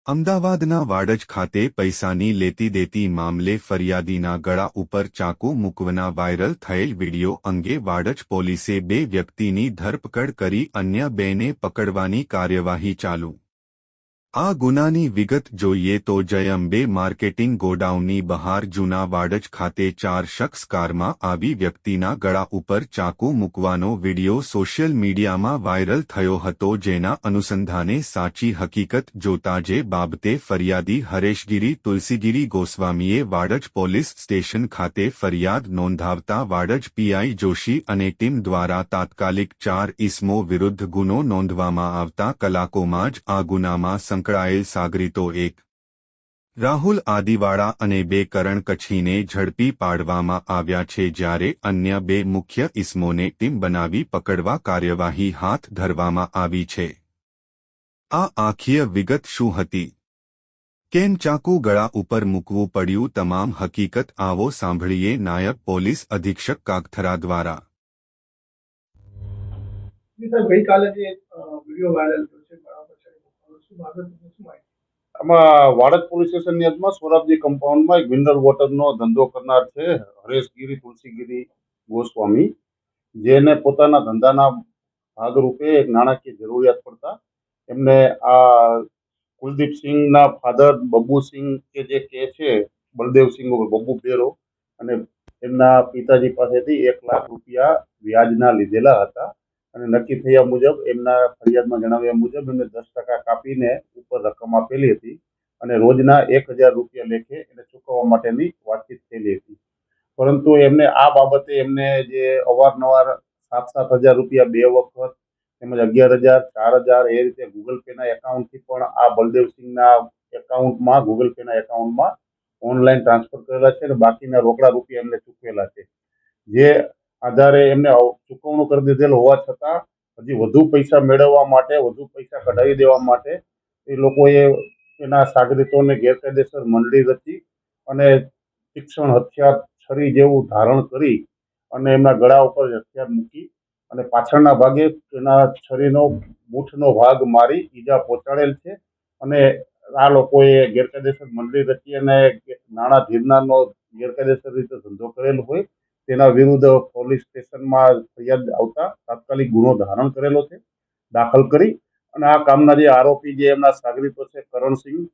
અમદાવાદના વાડજ ખાતે પૈસાની લેતી દેતી મામલે ફરિયાદીના ગળા ઉપર ચાકુ મૂકવાના વાયરલ થયેલ વિડિયો અંગે વાડજ પોલીસે બે વ્યક્તિની ધરપકડ કરી અન્ય બેને પકડવાની કાર્યવાહી ચાલુ। આ ગુનાની વિગત જોઈએ તો જયંબે માર્કેટિંગ ગોડાઉનની બહાર જૂના વાડજ ખાતે ચાર શખ્સ કારમાં આવી વ્યક્તિના ગળા ઉપર ચાકુ મૂકવાનો વિડિયો સોશિયલ મીડિયામાં વાયરલ થયો હતો, જેના અનુસંધાને સાચી હકીકત જોતા જે બાબતે ફરિયાદી હરેશગીરી તુલસીગીરી ગોસ્વામીએ વાડજ પોલીસ સ્ટેશન ખાતે ફરિયાદ નોંધાવતા વાડજ પીઆઈ જોશી અને ટીમ દ્વારા તાત્કાલિક ચાર ઇસમો વિરુદ્ધ ગુનો નોંધવામાં આવતા કલાકોમાં જ આ ગુનામાં સંકળાયેલ સાગરીતો એક રાહુલ આદિવાડા અને બે કરણ કચ્છીને ઝડપી પાડવામાં આવ્યા છે, જ્યારે અન્ય બે મુખ્ય ઇસમોને ટીમ બનાવી પકડવા કાર્યવાહી હાથ ધરવામાં આવી છે। આ આખી વિગત શું હતી? કેમ ચાકુ ગળા ઉપર મૂકવું પડ્યું? તમામ હકીકત આવો સાંભળીએ નાયબ પોલીસ અધિક્ષક કાગથરા દ્વારા। ગઈકાલે જે વિડીયો વાયરલ થયો છે બરાબર છે, શું બાબત શું માહિતી? આમાં વાડજ પોલીસ સ્ટેશનની હદમાં સોરાબજી કમ્પાઉન્ડમાં એક મિનરલ વોટરનો ધંધો કરનાર છે હરેશગીરી તુલસીગીરી ગોસ્વામી, જેને પોતાના ધંધાના ભાગરૂપે એક નાણાકીય જરૂરિયાત પડતા એમને આ કુલદીપસિંહના ફાધર બબ્બુસિંહ કે જે કે છે બલદેવસિંહ બબ્બુ બેરો અને એમના પિતાજી પાસેથી 1 લાખ રૂપિયા વ્યાજના લીધેલા હતા અને નક્કી થયા મુજબ એમના ફરિયાદમાં જણાવ્યા મુજબ એમને 10% કાપીને ઉપર રકમ આપેલી હતી અને રોજના 1000 રૂપિયા લેખે એને ચૂકવવા માટેની વાતચીત થયેલી હતી। પરંતુ એમને આ બાબતે એમને જે અવારનવાર 7,000 રૂપિયા બે વખત તેમજ 11,000 4,000 એ રીતે ગૂગલ પેના એકાઉન્ટથી પણ આ બલદેવસિંહના એકાઉન્ટમાં ગૂગલ પેના એકાઉન્ટમાં ઓનલાઈન ટ્રાન્સફર કરેલા છે અને બાકીના રોકડા રૂપિયા એમને ચૂકવેલા છે, જે આધારે એમને ચૂકવણું કરી દીધેલ હોવા છતાં હજી વધુ પૈસા મેળવવા માટે, વધુ પૈસા કઢાવી દેવા માટે એ લોકોએ એના સાગરીતોને ગેરકાયદેસર મંડળી રચી અને તીક્ષ્ણ હથિયાર છરી જેવું ધારણ કરી અને એમના ગળા ઉપર હથિયાર મૂકી અને પાછળના ભાગે એના છરીનો મૂઠનો ભાગ મારી ઈજા પહોંચાડેલ છે અને આ લોકોએ ગેરકાયદેસર મંડળી રચી અને નાણાં ધીરનારનો ગેરકાયદેસર રીતે ધંધો કરેલ હોય તેના વિરુદ્ધ પોલીસ સ્ટેશનમાં ફરિયાદ આવતા તાત્કાલિક ગુનો ધારણ કરેલો છે, દાખલ કરી અને આ કામના જે આરોપી જે એમના સાગરીતો છે કરણસિંહ